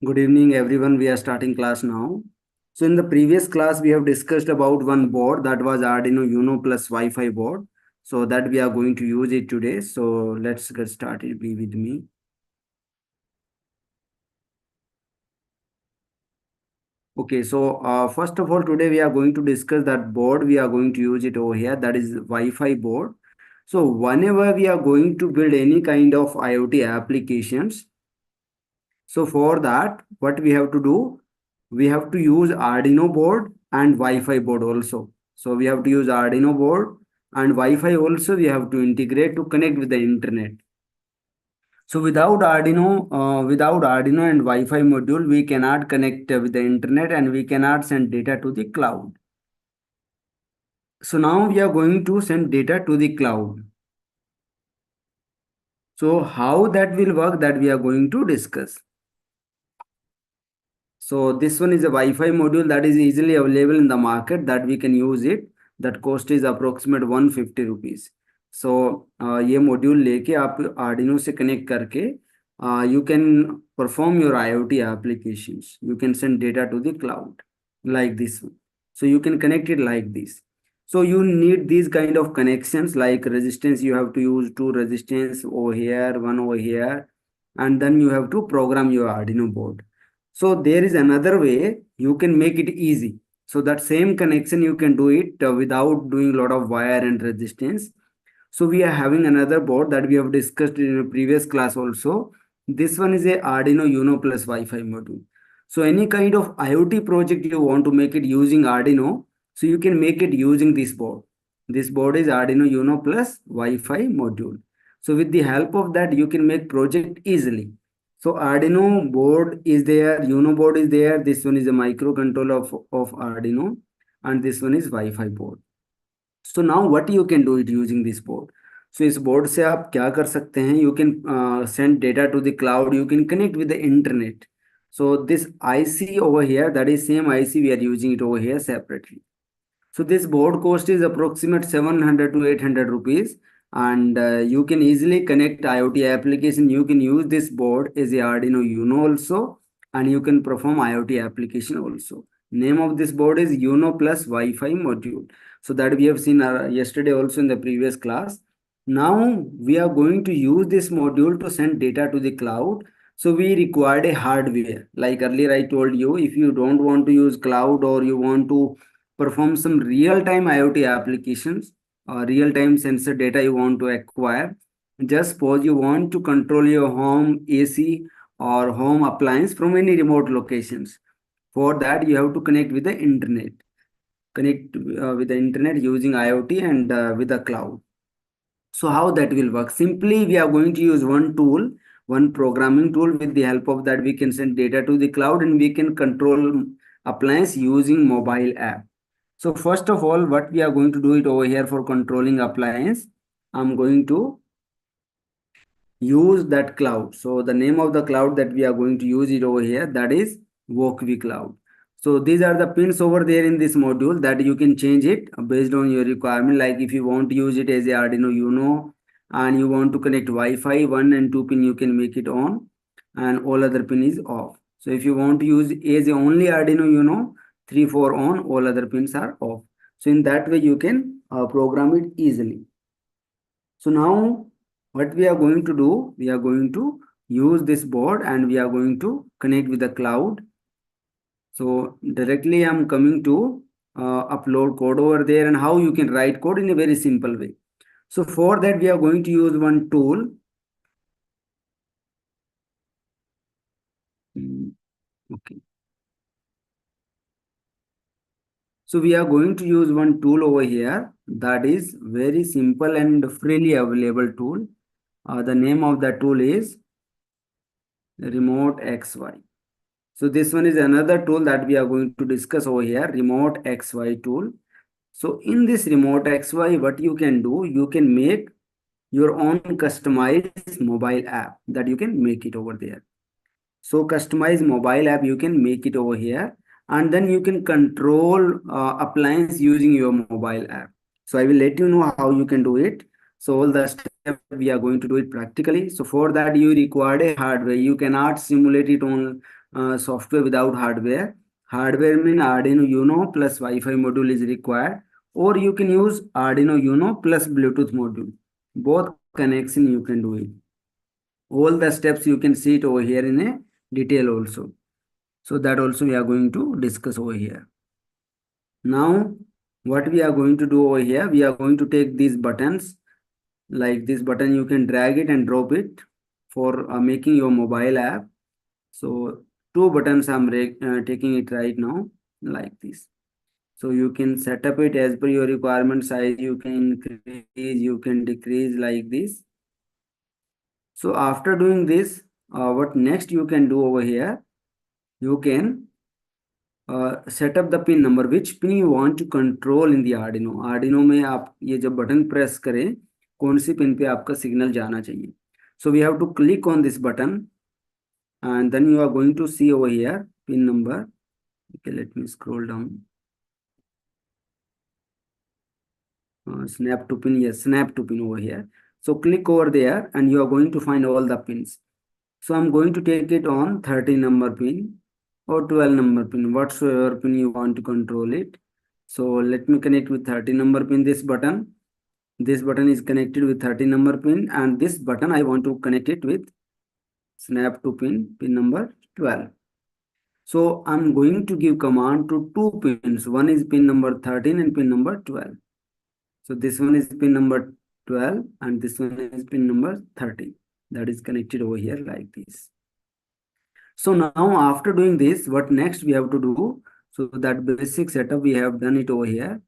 Good evening, everyone. We are starting class now. So in the previous class, we have discussed about one board that was Arduino Uno plus Wi-Fi board. So that we are going to use it today. So let's get started. Be with me. Okay, so first of all, today we are going to discuss that board. We are going to use it over here. That is Wi-Fi board. So whenever we are going to build any kind of IoT applications, so for that, what we have to do, we have to use Arduino board and Wi-Fi board also. So we have to use Arduino board and Wi-Fi also we have to integrate to connect with the internet. So without Arduino and Wi-Fi module, we cannot connect with the internet and we cannot send data to the cloud. So now we are going to send data to the cloud. So how that will work, that we are going to discuss. So this one is a Wi-Fi module that is easily available in the market that we can use it. That cost is approximate 150 rupees. So ये module लेके आप Arduino से connect करके you can perform your IoT applications. You can send data to the cloud like this one. So you can connect it like this. So you need these kind of connections like resistance. You have to use two resistance over here, one over here, and then you have to program your Arduino board. So there is another way you can make it easy. So that same connection you can do it without doing a lot of wire and resistance. So we are having another board that we have discussed in a previous class also. This one is a Arduino Uno plus Wi-Fi module. So any kind of IoT project you want to make it using Arduino, so you can make it using this board. This board is Arduino Uno plus Wi-Fi module. So with the help of that, you can make project easily. So Arduino board is there, Uno board is there. This one is a microcontroller of Arduino, and this one is Wi-Fi board. So now what you can do it using this board. So इस board से आप क्या कर सकते हैं? You can send data to the cloud. You can connect with the internet. So this IC over here, that is same IC we are using it over here separately. So this board cost is approximate 700 to 800 rupees, and you can easily connect IoT application. You can use this board as a Arduino Uno also, and you can perform IoT application also. Name of this board is Uno plus Wi-Fi module. So that we have seen yesterday also in the previous class. Now we are going to use this module to send data to the cloud. So we required a hardware. Like earlier I told you, if you don't want to use cloud or you want to perform some real-time IoT applications or real-time sensor data you want to acquire. Just suppose you want to control your home AC or home appliance from any remote locations. For that, you have to connect with the internet. Connect with the internet using IoT and with the cloud. So how that will work? Simply, we are going to use one tool, one programming tool. With the help of that, we can send data to the cloud and we can control appliance using mobile app. So first of all, what we are going to do it over here for controlling appliance, I'm going to use that cloud. So the name of the cloud that we are going to use it over here, that is Walkvi cloud. So these are the pins over there in this module that you can change it based on your requirement. Like if you want to use it as a Arduino Uno and you want to connect Wi-Fi 1 and 2 pin, you can make it on and all other pin is off. So if you want to use as a only Arduino Uno, 3, 4 on, all other pins are off. So in that way you can program it easily. So now what we are going to do, we are going to use this board and we are going to connect with the cloud. So directly I'm coming to upload code over there and how you can write code in a very simple way. So for that we are going to use one tool. Okay. So we are going to use one tool over here that is very simple and freely available tool. The name of the tool is Remote XY. So this one is another tool that we are going to discuss over here, Remote XY tool. So in this Remote XY, what you can do, you can make your own customized mobile app that you can make it over there. So customized mobile app, you can make it over here and then you can control appliance using your mobile app. So I will let you know how you can do it. So all the steps we are going to do it practically. So for that you require a hardware. You cannot simulate it on software without hardware. Hardware mean Arduino Uno plus Wi-Fi module is required, or you can use Arduino Uno plus Bluetooth module. Both connection you can do it. All the steps you can see it over here in a detail also. So that also we are going to discuss over here. Now, what we are going to do over here, we are going to take these buttons. Like this button, you can drag it and drop it for making your mobile app. So two buttons I'm taking it right now, like this. So you can set up it as per your requirement size. You can increase, you can decrease like this. So after doing this, what next you can do over here, you can set up the pin number which pin you want to control in the Arduino. Arduino में आप ये जब button press करें, कौन C pin पे आपका signal जाना चाहिए. So we have to click on this button and then you are going to see over here pin number. Okay, let me scroll down. Snap to pin, yes, snap to pin over here. So click over there and you are going to find all the pins. So I'm going to take it on 13 number pin or 12 number pin, whatsoever pin you want to control it. So let me connect with 13 number pin, this button. This button is connected with 13 number pin, and this button I want to connect it with snap to pin number 12. So I'm going to give command to two pins. One is pin number 13 and pin number 12. So this one is pin number 12 and this one is pin number 13. That is connected over here like this. So now after doing this, what next we have to do? So that basic setup we have done it over here.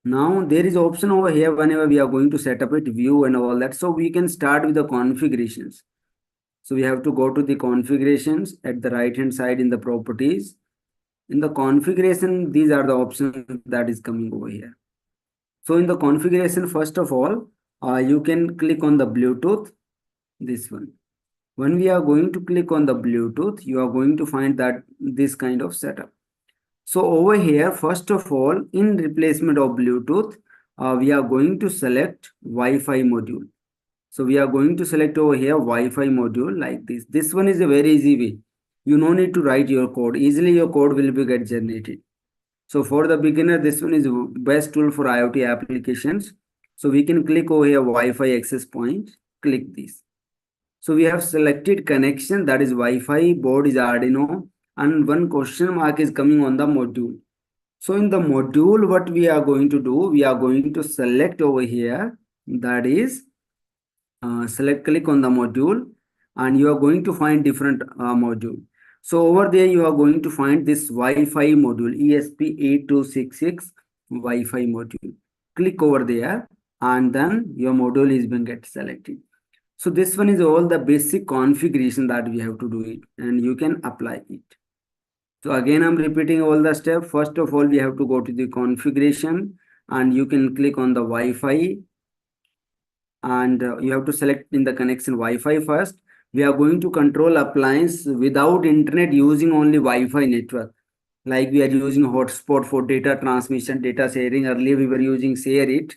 Now there is option over here whenever we are going to set up it, view and all that. So we can start with the configurations. So we have to go to the configurations at the right hand side in the properties. In the configuration, these are the options that is coming over here. So in the configuration, first of all, you can click on the Bluetooth, this one. When we are going to click on the Bluetooth, you are going to find that this kind of setup. So over here, first of all, in replacement of Bluetooth, we are going to select Wi-Fi module. So we are going to select over here Wi-Fi module like this. This one is a very easy way. You no need to write your code. Easily your code will be get generated. So for the beginner, this one is best tool for IoT applications. So we can click over here Wi-Fi access point, click this. So we have selected connection, that is Wi-Fi, board is Arduino, and one question mark is coming on the module. So in the module, what we are going to do, we are going to select over here, that is click on the module and you are going to find different module. So over there, you are going to find this Wi-Fi module, ESP8266 Wi-Fi module. Click over there and then your module is being get selected. So this one is all the basic configuration that we have to do it and you can apply it. So again, I'm repeating all the steps. First of all, we have to go to the configuration and you can click on the Wi-Fi and you have to select in the connection Wi-Fi first. We are going to control appliance without internet using only Wi-Fi network. Like we are using hotspot for data transmission, data sharing. Earlier we were using share it.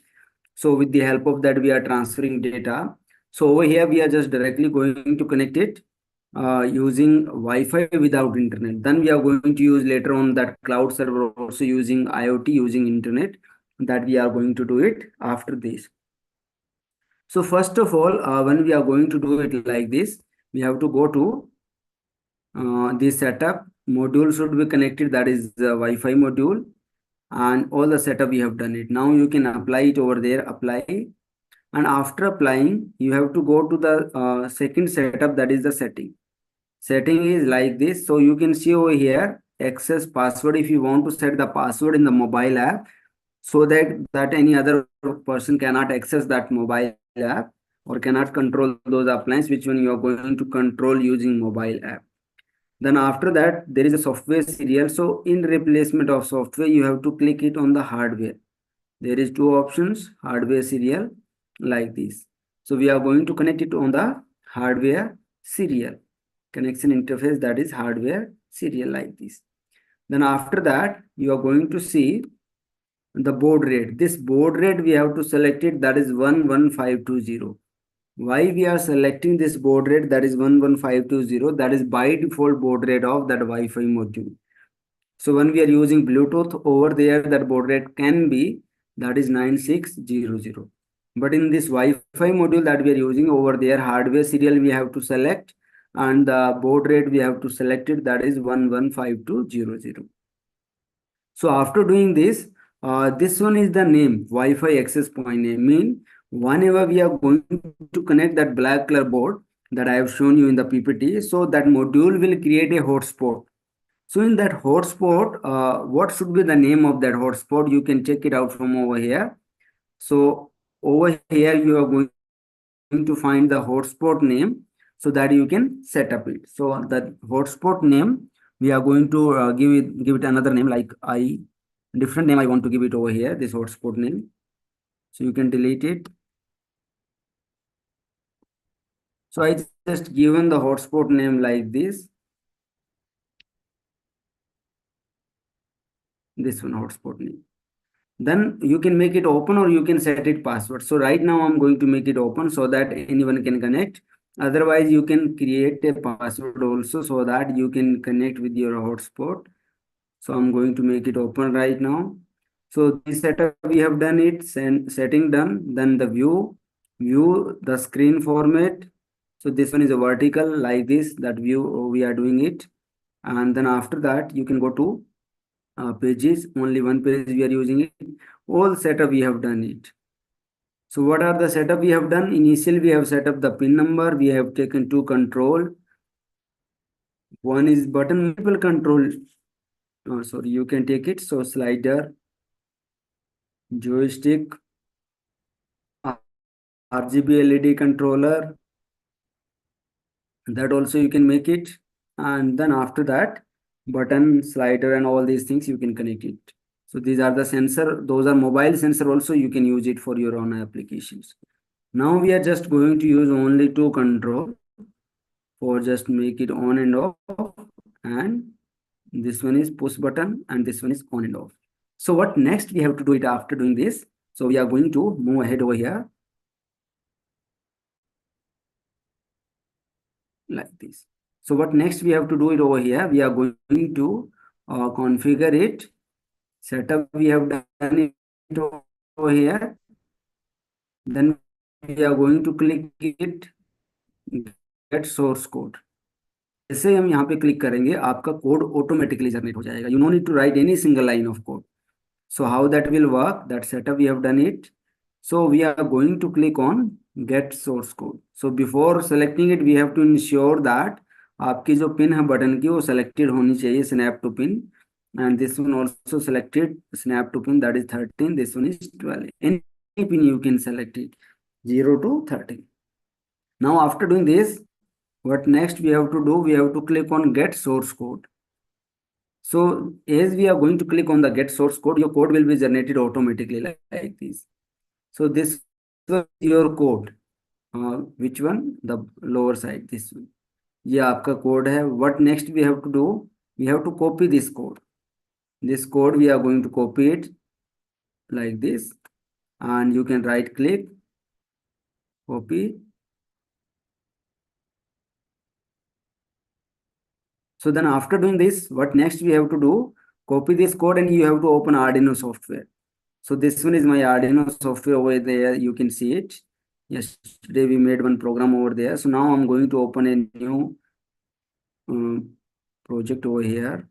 So with the help of that, we are transferring data. So over here, we are just directly going to connect it using Wi-Fi without internet. Then we are going to use later on that cloud server also using IoT, using internet, that we are going to do it after this. So first of all, when we are going to do it like this, we have to go to this setup. Module should be connected, that is the Wi-Fi module, and all the setup we have done it. Now you can apply it over there, apply. And after applying, you have to go to the second setup, that is the setting. Setting is like this. So you can see over here, access password. If you want to set the password in the mobile app, so that any other person cannot access that mobile app or cannot control those appliances, which one you are going to control using mobile app. Then after that, there is a software serial. So in replacement of software, you have to click it on the hardware. There is two options, hardware serial like this. So we are going to connect it on the hardware serial connection interface, that is hardware serial like this. Then after that, you are going to see the baud rate. This baud rate we have to select it, that is 11520. Why we are selecting this baud rate, that is 11520, that is by default baud rate of that Wi-Fi module. So when we are using Bluetooth over there, that baud rate can be, that is 9600. But in this Wi-Fi module that we are using over there, hardware serial we have to select, and the baud rate we have to select it, that is 115200. So after doing this, this one is the name, Wi-Fi access point name. Mean whenever we are going to connect that black color board that I have shown you in the PPT, so that module will create a hotspot. So in that hotspot, what should be the name of that hotspot? You can check it out from over here. So over here, you are going to find the hotspot name so that you can set up it. So that hotspot name, we are going to give it another name, like different name I want to give it over here, this hotspot name. So you can delete it. So I just given the hotspot name like this one hotspot name. Then you can make it open or you can set it password. So right now I'm going to make it open so that anyone can connect. Otherwise you can create a password also so that you can connect with your hotspot. So I'm going to make it open right now. So this setup we have done it, setting done, then the view the screen format. So this one is a vertical like this, that view we are doing it. And then after that you can go to pages, only one page we are using it. All setup we have done it. So what are the setup we have done? Initially we have set up the pin number, we have taken two control. One is button multiple control. Oh, sorry, you can take it. So slider, joystick, RGB LED controller, that also you can make it. And then after that, button, slider, and all these things you can connect it. So these are the sensor, those are mobile sensor also, you can use it for your own applications. Now we are just going to use only two control for just make it on and off, and this one is push button and this one is on and off. So what next we have to do it after doing this? So we are going to move ahead over here like this. So what next we have to do it over here? We are going to configure it. Setup we have done it over here. Then we are going to click it, get source code. जैसे हम यहाँ पे click करेंगे आपका code automatically generate हो जाएगा. You no need to write any single line of code. So how that will work? That setup we have done it. So we are going to click on get source code. So before selecting it, we have to ensure that आपकी जो pin है button की वो selected होनी चाहिए, snap to pin, and this one also selected, snap to pin, that is 13. This one is 12. Any pin you can select it, 0 to 13. Now after doing this, what next we have to do? We have to click on get source code. So as we are going to click on the get source code, your code will be generated automatically like this. So this was your code. Which one? The lower side, this one. ये आपका code है. What next we have to do? We have to copy this code. This code we are going to copy it like this, and you can right click, copy. So then after doing this, what next we have to do? Copy this code and you have to open Arduino software. So this one is my Arduino software over there. You can see it. Yesterday we made one program over there. So now I'm going to open a new project over here.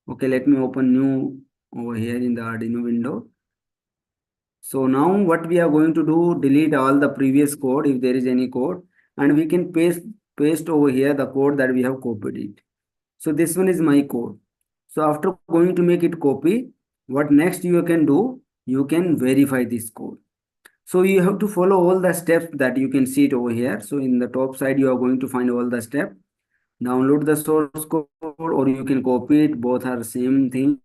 Okay, let me open new over here in the Arduino window. So now what we are going to do, delete all the previous code if there is any code, and we can paste over here the code that we have copied it. So this one is my code. So after going to make it copy, what next you can do? You can verify this code. So you have to follow all the steps that you can see it over here. So in the top side, you are going to find all the steps. Download the source code or you can copy it. Both are same thing.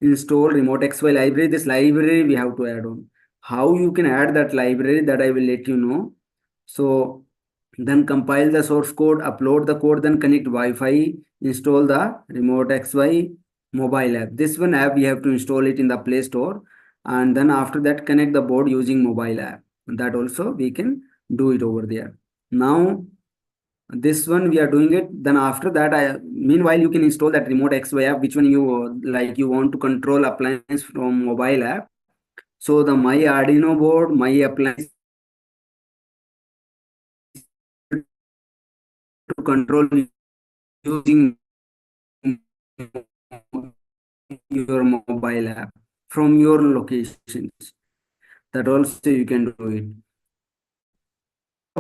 Install remote XY library. This library we have to add on. How you can add that library, that I will let you know. So then compile the source code, upload the code, then connect Wi-Fi, install the remote XY mobile app. This one app we have to install it in the Play Store, and then after that connect the board using mobile app. That also we can do it over there. Now this one we are doing it. Then after that, meanwhile you can install that remote XY app, which one you like, you want to control appliance from mobile app. So the my Arduino board, my appliance to control using your mobile app from your locations. That also you can do it.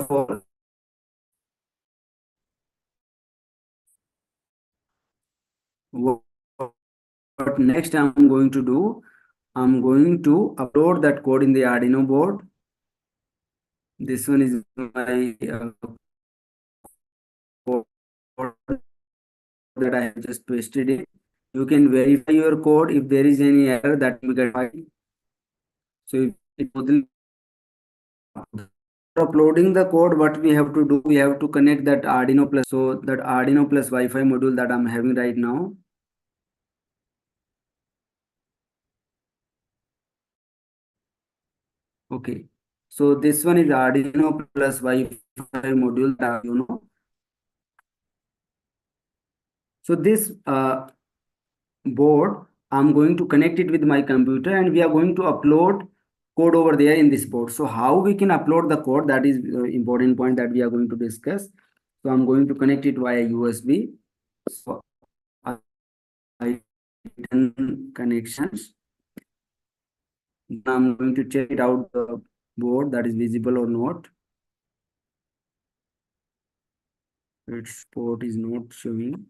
For what next I'm going to do, I'm going to upload that code in the Arduino board. This one is my code that I have just pasted it. You can verify your code if there is any error that we can find. So if it totally uploading the code, what we have to do, we have to connect that Arduino plus, so that Arduino plus Wi-Fi module that I'm having right now. Okay, so this one is Arduino plus Wi-Fi module that you know. So this board, I'm going to connect it with my computer and we are going to upload code over there in this board. So how we can upload the code, that is important point that we are going to discuss. So I'm going to connect it via USB. So I done connections. I'm going to check it out the board that is visible or not. Its port is not showing.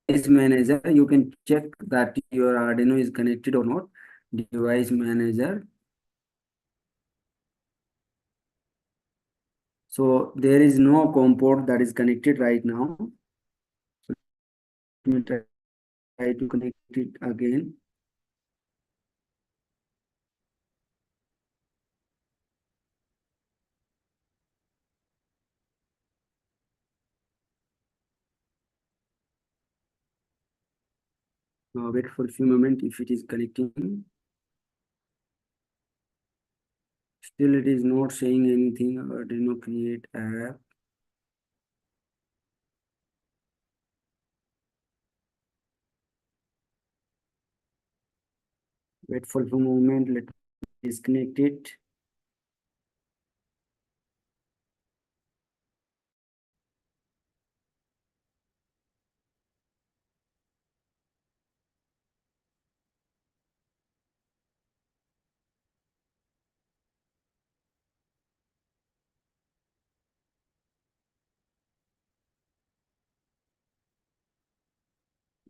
Device manager, you can check that your Arduino is connected or not. Device manager. So there is no COM port that is connected right now. So let me try to connect it again. Wait for a few moments if it is connecting. Still it is not saying anything. Arduino create app. Wait for a few moments. Let me disconnect it.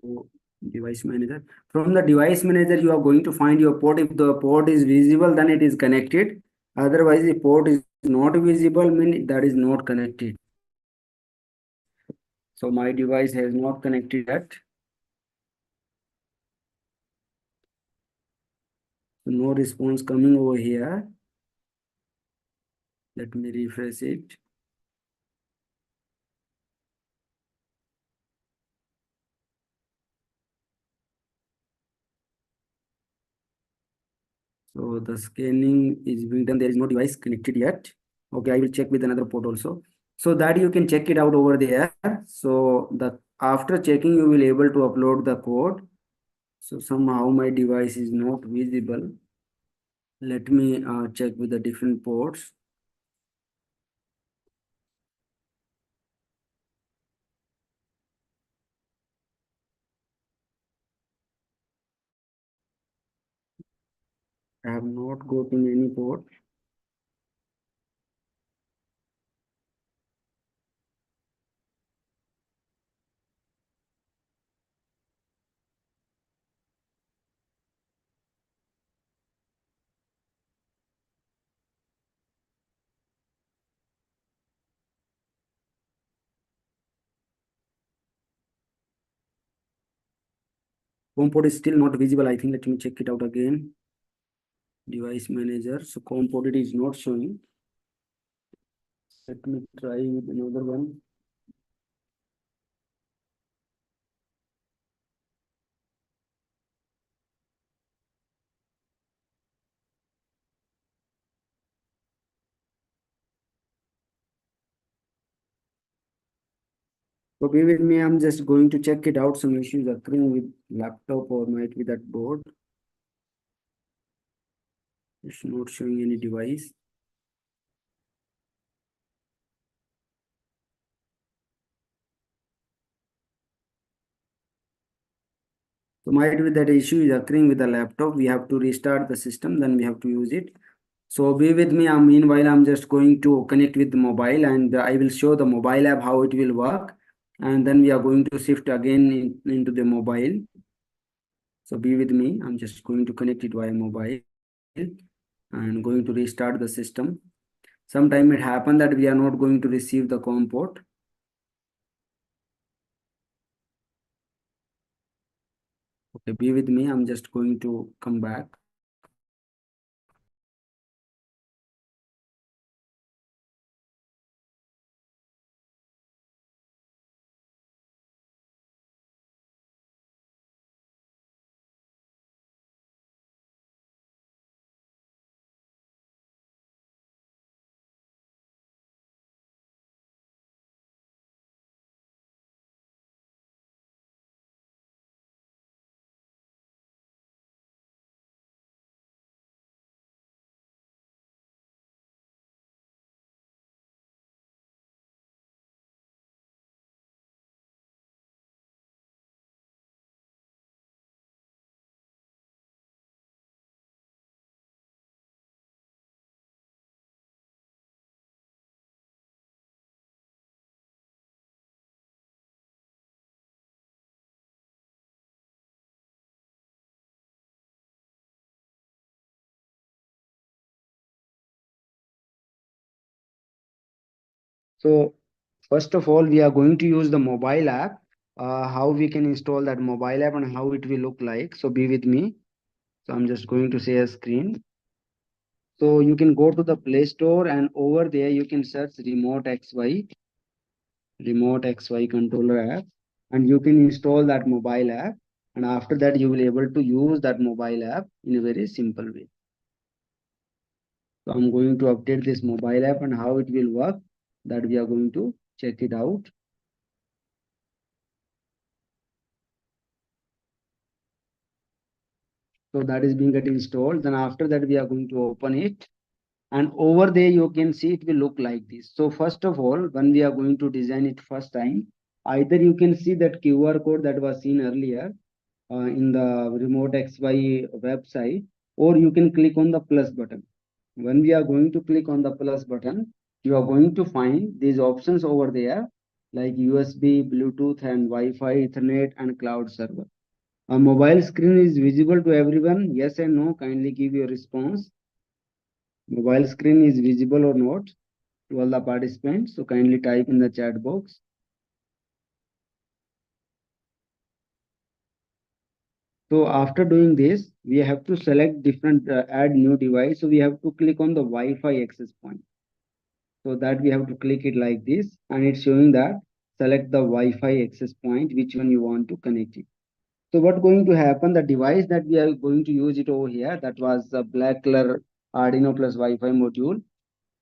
So, device manager. From the device manager, you are going to find your port. If the port is visible, then it is connected. Otherwise, the port is not visible, mean that is not connected. So my device has not connected yet. So no response coming over here. Let me refresh it. So the scanning is being done. There is no device connected yet. Okay, I will check with another port also. So that you can check it out over there. So the after checking, you will able to upload the code. So somehow my device is not visible. Let me check with the different ports. I have not gotten any port. Home port is still not visible. I think let me check it out again. Device manager. So home port it is not showing. Let me try with another one. So be with me. I'm just going to check it out. Some issues occurring with laptop or might be that board. It's not showing any device. So might be that issue is occurring with the laptop. We have to restart the system, then we have to use it. So be with me. Meanwhile, I'm just going to connect with the mobile and I will show the mobile app how it will work. And then we are going to shift again into the mobile. So be with me. I'm just going to connect it via mobile and going to restart the system. Sometime it happened that we are not going to receive the COM port. Okay, be with me. I'm just going to come back. So first of all, we are going to use the mobile app, how we can install that mobile app and how it will look like. So be with me. So I'm just going to share screen. So you can go to the Play Store and over there you can search Remote XY controller app, and you can install that mobile app. And after that, you will able to use that mobile app in a very simple way. So I'm going to update this mobile app and how it will work, that we are going to check it out. So that is being get installed. Then after that, we are going to open it. And over there, you can see it will look like this. So first of all, when we are going to design it first time, either you can see that QR code that was seen earlier in the Remote XY website, or you can click on the plus button. When we are going to click on the plus button, you are going to find these options over there like USB, Bluetooth and Wi-Fi, Ethernet and cloud server. A mobile screen is visible to everyone. Yes and no. Kindly give your response. Mobile screen is visible or not to all the participants. So kindly type in the chat box. So after doing this, we have to select different add new device. So we have to click on the Wi-Fi access point. So that we have to click it like this, and it's showing that select the Wi-Fi access point, which one you want to connect it. So what's going to happen, the device that we are going to use it over here, that was the black color Arduino plus Wi-Fi module.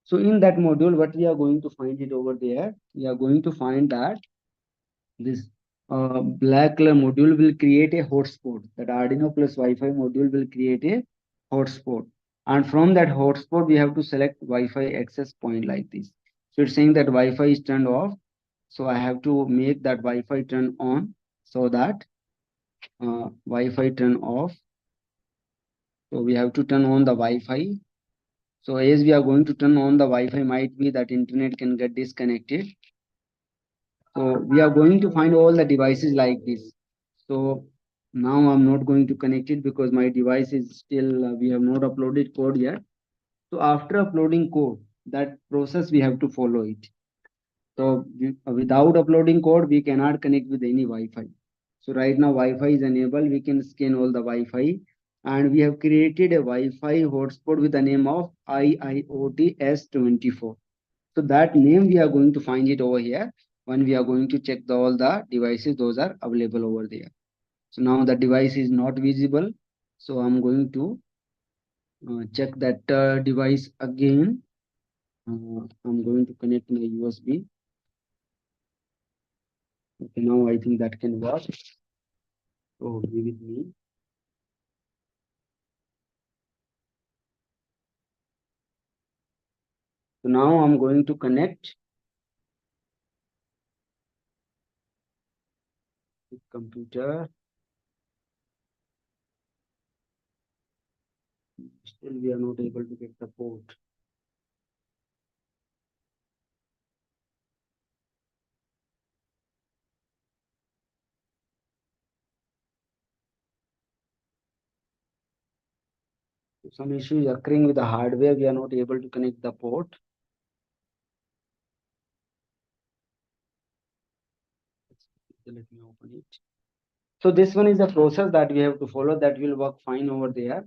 So in that module, what we are going to find it over there, we are going to find that this black color module will create a hotspot. That Arduino plus Wi-Fi module will create a hotspot. And from that hotspot, we have to select Wi-Fi access point like this. So it's saying that Wi-Fi is turned off. So I have to make that Wi-Fi turn on so that Wi-Fi turn off. So we have to turn on the Wi-Fi. So as we are going to turn on the Wi-Fi, might be that internet can get disconnected. So we are going to find all the devices like this. So now I'm not going to connect it because my device is still, we have not uploaded code yet. So after uploading code, that process we have to follow it. So without uploading code, we cannot connect with any Wi-Fi. So right now Wi-Fi is enabled. We can scan all the Wi-Fi, and we have created a Wi-Fi hotspot with the name of iiot S24. So that name we are going to find it over here when we are going to check all the devices, those are available over there. So now the device is not visible. So I'm going to check that device again. I'm going to connect my USB. Okay, now I think that can work. So be with me. So now I'm going to connect the computer. Still we are not able to get the port. Some issue is occurring with the hardware. We are not able to connect the port. Let me open it. So this one is a process that we have to follow that will work fine over there.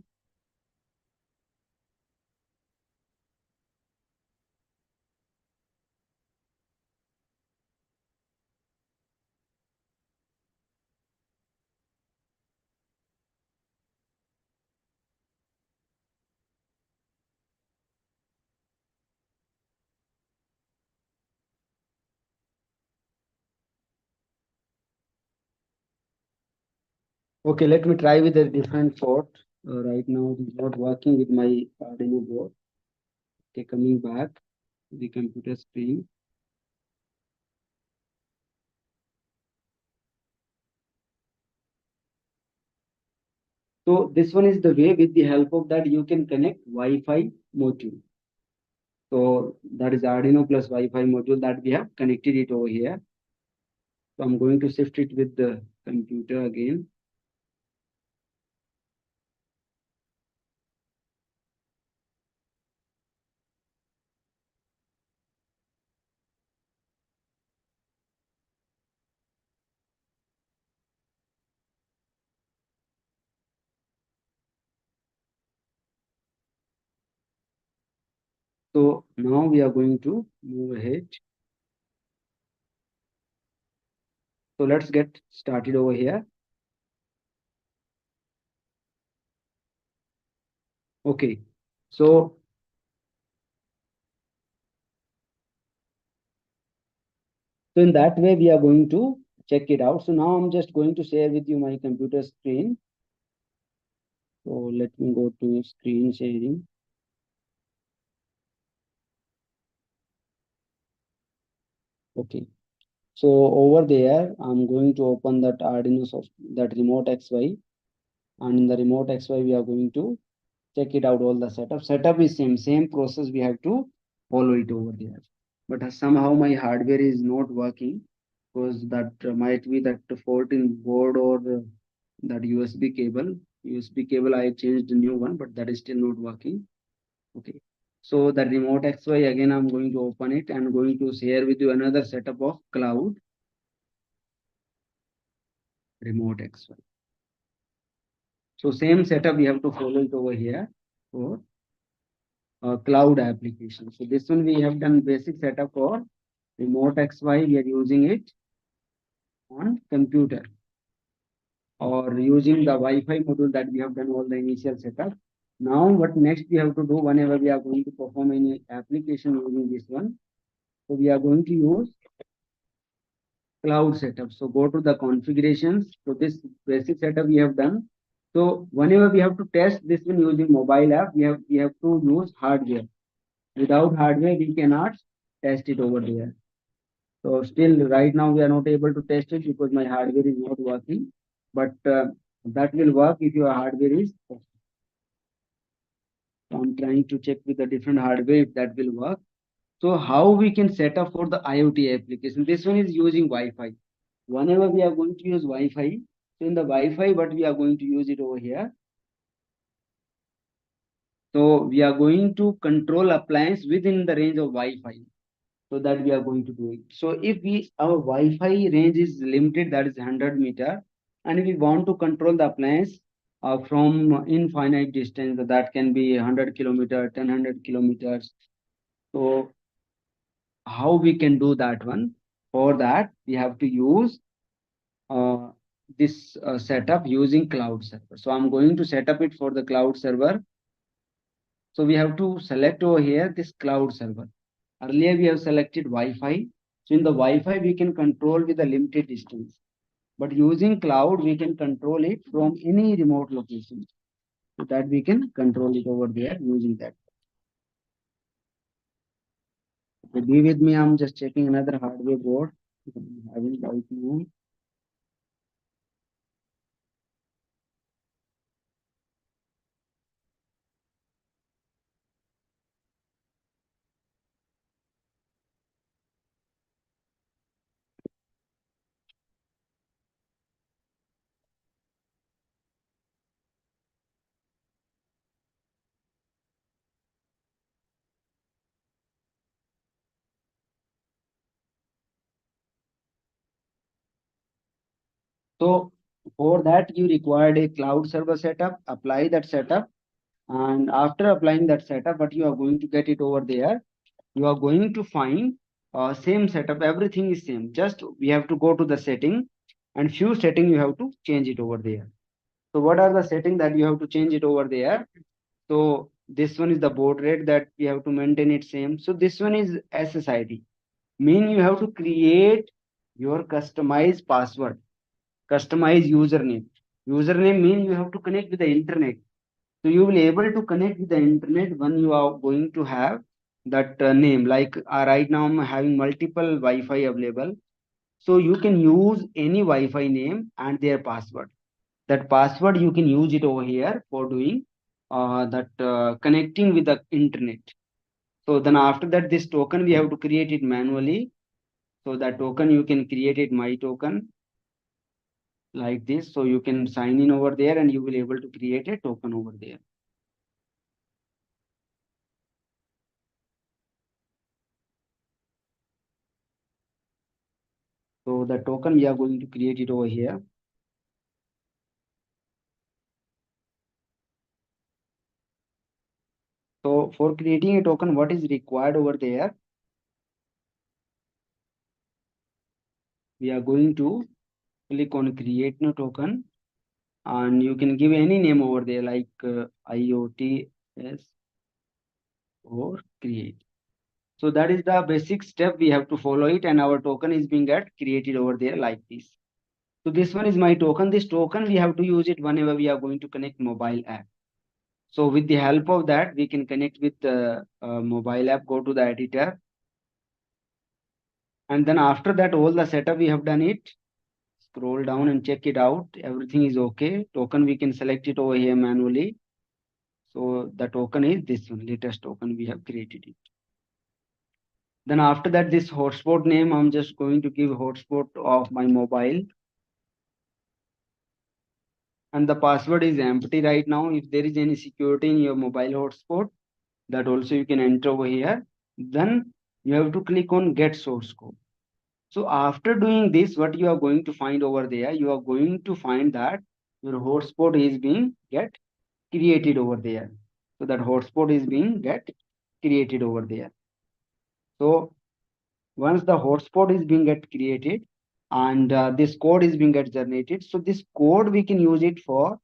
Okay, let me try with a different port. Right now it is not working with my Arduino board. Okay, coming back to the computer screen. So this one is the way with the help of that you can connect Wi-Fi module. So that is Arduino plus Wi-Fi module that we have connected it over here. So I'm going to shift it with the computer again. So now we are going to move ahead. So let's get started over here. Okay. So in that way, we are going to check it out. So now I'm just going to share with you my computer screen. So let me go to screen sharing. Okay. So over there, I'm going to open that Arduino soft, that remote XY. And in the remote XY, we are going to check it out all the setup. Setup is same process. We have to follow it over there. But somehow my hardware is not working because that might be that fault in board or that USB cable. USB cable I changed a new one, but that is still not working. Okay. So the remote XY again I'm going to open it and going to share with you another setup of cloud remote XY. So same setup we have to follow it over here for cloud application. So this one we have done basic setup for remote XY. We are using it on computer or using the Wi-Fi module that we have done all the initial setup. Now what next we have to do whenever we are going to perform any application using this one. So we are going to use cloud setup. So go to the configurations. So this basic setup we have done. So whenever we have to test this one using mobile app, we have to use hardware. Without hardware, we cannot test it over there. So still right now we are not able to test it because my hardware is not working. But that will work if your hardware is. So I'm trying to check with the different hardware if that will work. So how we can set up for the IoT application? This one is using Wi-Fi. Whenever we are going to use Wi-Fi, so in the Wi-Fi, but we are going to use it over here. So we are going to control appliance within the range of Wi-Fi. So that we are going to do it. So if we our Wi-Fi range is limited, that is 100 meter, and we want to control the appliance from infinite distance, that can be 100 kilometer, 10 kilometers. So how we can do that one? For that, we have to use uh, this setup using cloud server. So I'm going to set up it for the cloud server. So we have to select over here this cloud server. Earlier we have selected Wi-Fi. So in the Wi-Fi, we can control with a limited distance. But using cloud, we can control it from any remote location. So that we can control it over there using that. Okay, be with me. I'm just checking another hardware board. I will right now. So for that, you required a cloud server setup. Apply that setup, and after applying that setup, what you are going to get it over there, you are going to find same setup. Everything is same. Just we have to go to the setting, and few setting you have to change it over there. So what are the setting that you have to change it over there? So this one is the baud rate that we have to maintain it same. So this one is SSID. Mean you have to create your customized password, customized username. Username mean you have to connect with the internet. So you will able to connect with the internet when you are going to have that name. Like right now I'm having multiple Wi-Fi available. So you can use any Wi-Fi name and their password. That password you can use it over here for doing that connecting with the internet. So then after that, this token we have to create it manually. So that token you can create it my token like this. So you can sign in over there and you will able to create a token over there. So the token we are going to create it over here. So for creating a token, what is required over there? We are going to click on create new token and you can give any name over there like iiot s or create. So that is the basic step we have to follow it and our token is being get created over there like this. So this one is my token. This token we have to use it whenever we are going to connect mobile app. So with the help of that, we can connect with the mobile app, go to the editor. And then after that, all the setup we have done it. Scroll down and check it out. Everything is okay. Token, we can select it over here manually. So the token is this one, latest token we have created it. Then after that, this hotspot name, I'm just going to give hotspot of my mobile. And the password is empty right now. If there is any security in your mobile hotspot, that also you can enter over here. Then you have to click on get source code. So after doing this, what you are going to find over there, you are going to find that your hotspot is being get created over there. So that hotspot is being get created over there. So once the hotspot is being get created and this code is being get generated, so this code we can use it for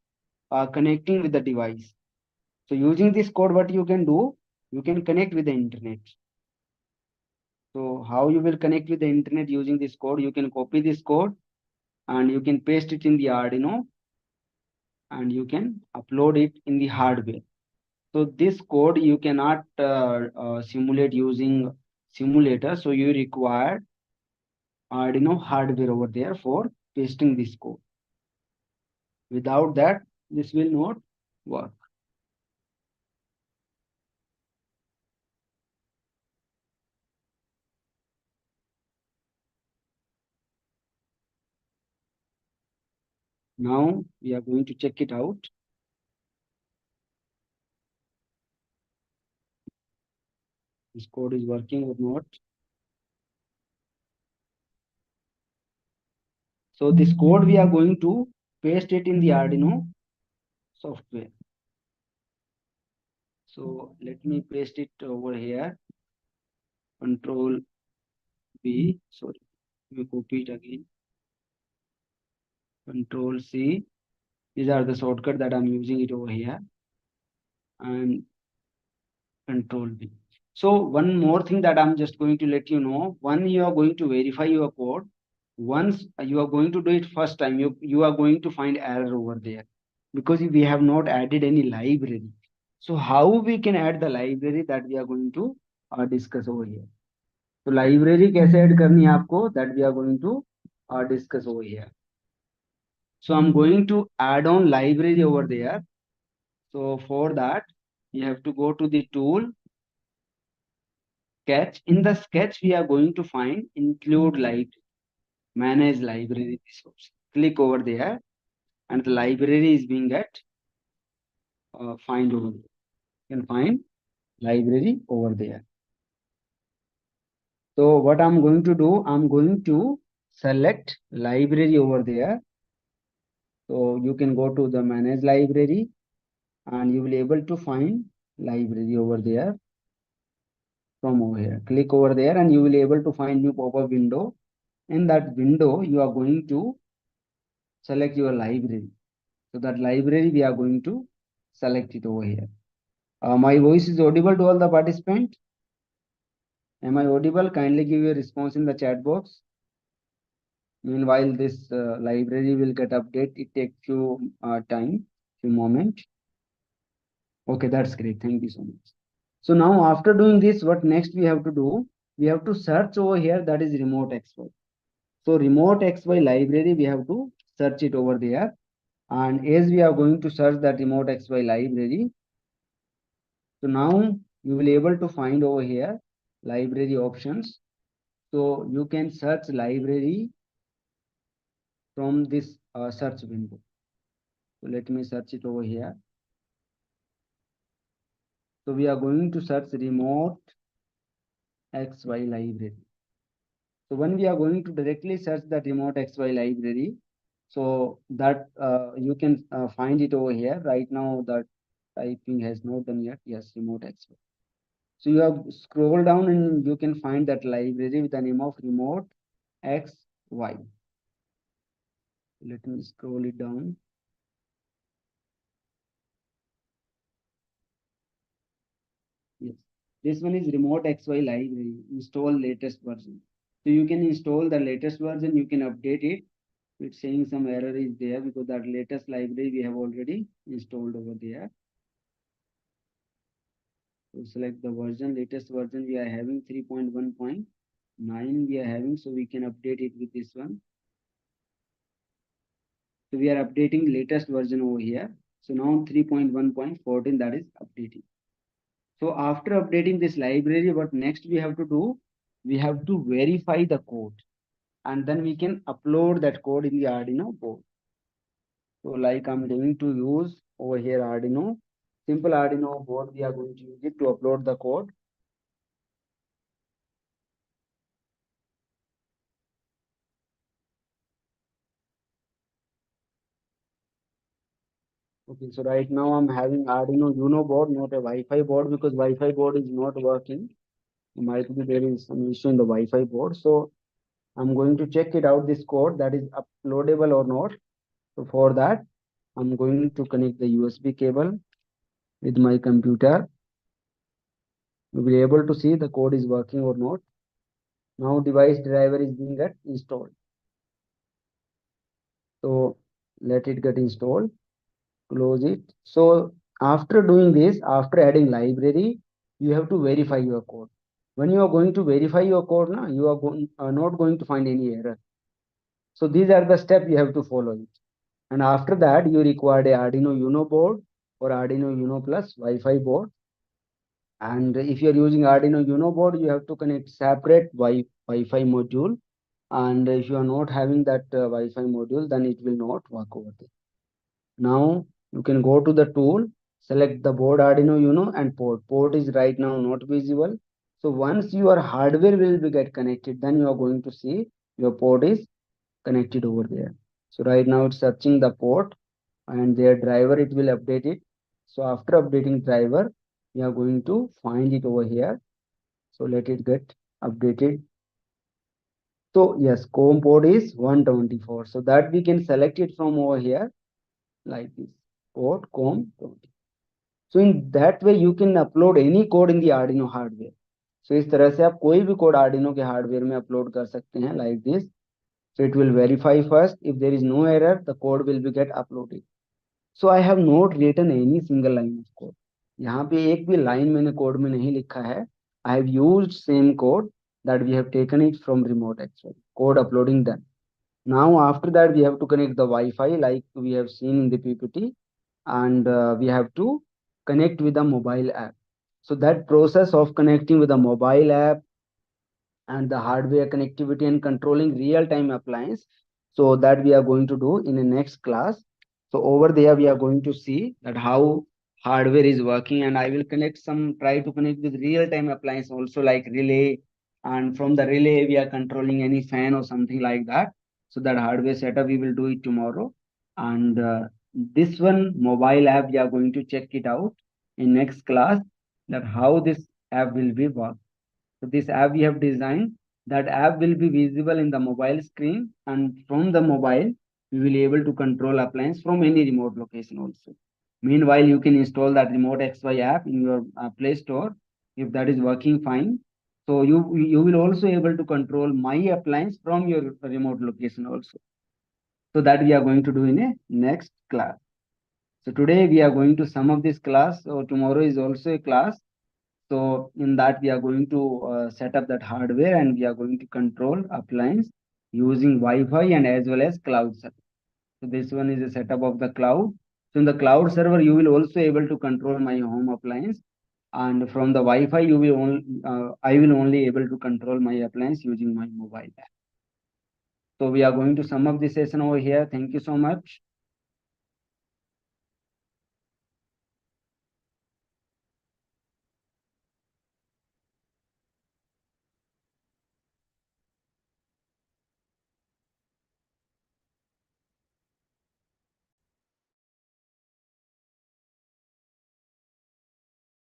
connecting with the device. So using this code, what you can do, you can connect with the internet. So how you will connect with the internet using this code? You can copy this code and you can paste it in the Arduino and you can upload it in the hardware. So this code you cannot simulate using simulator. So you require Arduino hardware over there for pasting this code. Without that, this will not work. Now we are going to check it out. This code is working or not. So this code we are going to paste it in the Arduino software. So let me paste it over here. Control B. Sorry, let me copy it again. Control C. These are the shortcut that I'm using it over here. And Control B. So one more thing that I'm just going to let you know, when you are going to verify your code, once you are going to do it first time, you are going to find error over there because we have not added any library. So how we can add the library, that we are going to discuss over here. So library कैसे add करनी है आपको, that we are going to discuss over here. So I'm going to add on library over there. So for that, you have to go to the tool, sketch. In the sketch, we are going to find include library, manage library resource. Click over there, and the library is being at find over there. You can find library over there. So what I'm going to do, I'm going to select library over there. So you can go to the manage library, and you will be able to find library over there from over here. Click over there, and you will be able to find new pop-up window. In that window, you are going to select your library. So that library we are going to select it over here. My voice is audible to all the participants. Am I audible? Kindly give your response in the chat box. Meanwhile, this library will get update. It takes few few moment. Okay, that's great. Thank you so much. So now after doing this, what next we have to do? We have to search over here, that is remote XY. So remote XY library, we have to search it over there. And as we are going to search that remote XY library, so now you will able to find over here library options. So you can search library from this search window. So let me search it over here. So we are going to search remote XY library. So when we are going to directly search that remote XY library, so that you can find it over here. Right now that typing has not done yet. Yes, remote XY. So you have scroll down and you can find that library with the name of remote XY. Let me scroll it down. Yes, this one is remote XY library. Install latest version. So you can install the latest version. You can update it. It's saying some error is there because that latest library we have already installed over there. So select the version. Latest version we are having 3.1.9 we are having. So we can update it with this one. So we are updating latest version over here. So now 3.1.14 that is updating. So after updating this library, what next we have to do? We have to verify the code, and then we can upload that code in the Arduino board. So like I'm going to use over here Arduino, simple Arduino board, we are going to use it to upload the code. Okay, so right now I'm having Arduino Uno board, not a Wi-Fi board, because Wi-Fi board is not working. Might be there is some issue in the Wi-Fi board. So I'm going to check it out, this code that is uploadable or not. So for that, I'm going to connect the USB cable with my computer. You'll be able to see the code is working or not. Now device driver is being get installed. So let it get installed. Close it. So after doing this, after adding library, you have to verify your code. When you are going to verify your code, now you are not going to find any error. So these are the steps you have to follow it. And after that, you require a Arduino Uno board or Arduino Uno plus Wi-Fi board. And if you're using Arduino Uno board, you have to connect separate Wi-Fi module. And if you are not having that Wi-Fi module, then it will not work over there. Now you can go to the tool, select the board Arduino Uno and port. Port is right now not visible. So once your hardware will be get connected, then you are going to see your port is connected over there. So right now it's searching the port and their driver, it will update it. So after updating driver, we are going to find it over here. So let it get updated. So yes, COM port is 124. So that we can select it from over here like this, port COM 20. So in that way, you can upload any code in the Arduino hardware. सो इस तरह से आप कोई भी code Arduino के hardware में upload कर सकते हैं like this. So it will verify first. If there is no error, the code will be get uploaded. So I have not written any single line of code. यहाँ पे एक भी line मैंने code में नहीं लिखा है. I have used same code that we have taken it from remote actually. Code uploading done. Now after that we have to connect the Wi-Fi like we have seen in the PPT, and we have to connect with the mobile app. So that process of connecting with the mobile app and the hardware connectivity and controlling real-time appliance, so that we are going to do in the next class. So over there we are going to see that how hardware is working, and I will try to connect with real-time appliance also like relay, and from the relay we are controlling any fan or something like that. So that hardware setup we will do it tomorrow. And this one mobile app we are going to check it out in next class, that how this app will be work. So this app we have designed, that app will be visible in the mobile screen, and from the mobile, we will be able to control appliance from any remote location also. Meanwhile, you can install that remote XY app in your Play Store if that is working fine. So you will also able to control my appliance from your remote location also. So that we are going to do in a next class. So today we are going to sum up this class. So tomorrow is also a class. So in that we are going to set up that hardware, and we are going to control appliance using Wi-Fi and as well as cloud server. So this one is a setup of the cloud. So in the cloud server, you will also able to control my home appliance, and from the Wi-Fi, I will only able to control my appliance using my mobile app. So we are going to sum up this session over here. Thank you so much.